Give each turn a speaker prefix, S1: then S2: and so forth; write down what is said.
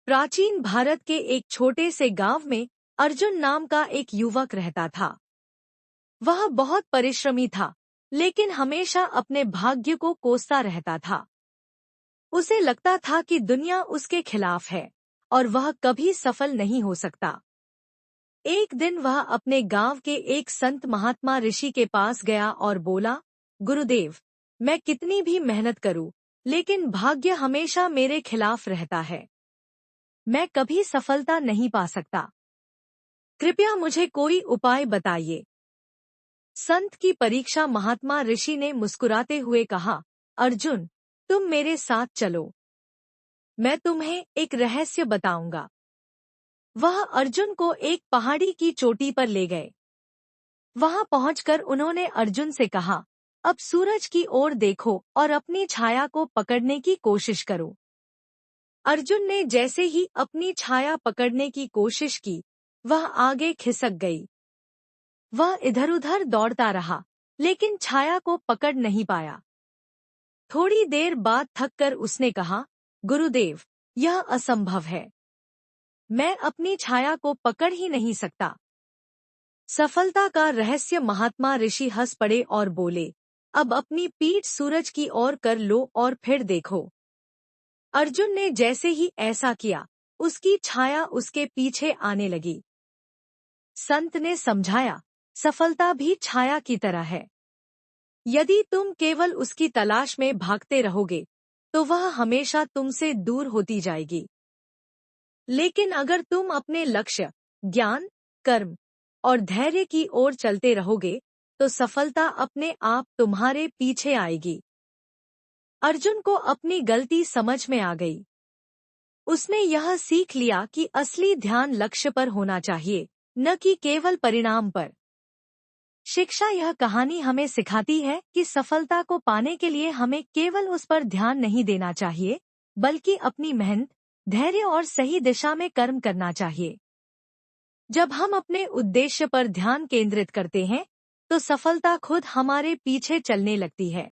S1: प्राचीन भारत के एक छोटे से गांव में अर्जुन नाम का एक युवक रहता था। वह बहुत परिश्रमी था, लेकिन हमेशा अपने भाग्य को कोसता रहता था। उसे लगता था कि दुनिया उसके खिलाफ है और वह कभी सफल नहीं हो सकता। एक दिन वह अपने गांव के एक संत महात्मा ऋषि के पास गया और बोला, गुरुदेव, मैं कितनी भी मेहनत करूं, लेकिन भाग्य हमेशा मेरे खिलाफ रहता है। मैं कभी सफलता नहीं पा सकता। कृपया मुझे कोई उपाय बताइए। संत की परीक्षा महात्मा ऋषि ने मुस्कुराते हुए कहा, अर्जुन, तुम मेरे साथ चलो। मैं तुम्हें एक रहस्य बताऊंगा। वह अर्जुन को एक पहाड़ी की चोटी पर ले गए। वहां पहुंचकर उन्होंने अर्जुन से कहा, अब सूरज की ओर देखो और अपनी छाया को पकड़ने की कोशिश करो। अर्जुन ने जैसे ही अपनी छाया पकड़ने की कोशिश की, वह आगे खिसक गई। वह इधर-उधर दौड़ता रहा, लेकिन छाया को पकड़ नहीं पाया। थोड़ी देर बाद थककर उसने कहा, गुरुदेव, यह असंभव है। मैं अपनी छाया को पकड़ ही नहीं सकता। सफलता का रहस्य महात्मा ऋषि हंस पड़े और बोले, अब अपनी पीठ सूरज की ओर कर लो और फिर देखो। अर्जुन ने जैसे ही ऐसा किया, उसकी छाया उसके पीछे आने लगी। संत ने समझाया, सफलता भी छाया की तरह है। यदि तुम केवल उसकी तलाश में भागते रहोगे, तो वह हमेशा तुमसे दूर होती जाएगी। लेकिन अगर तुम अपने लक्ष्य, ज्ञान, कर्म और धैर्य की ओर चलते रहोगे, तो सफलता अपने आप तुम्हारे पीछे आएगी। अर्जुन को अपनी गलती समझ में आ गई। उसने यह सीख लिया कि असली ध्यान लक्ष्य पर होना चाहिए, न कि केवल परिणाम पर। शिक्षा यह कहानी हमें सिखाती है कि सफलता को पाने के लिए हमें केवल उस पर ध्यान नहीं देना चाहिए, बल्कि अपनी मेहनत, धैर्य और सही दिशा में कर्म करना चाहिए। जब हम अपने उद्देश्य पर ध्यान केंद्रित करते हैं, तो सफलता खुद हमारे पीछे चलने लगती है।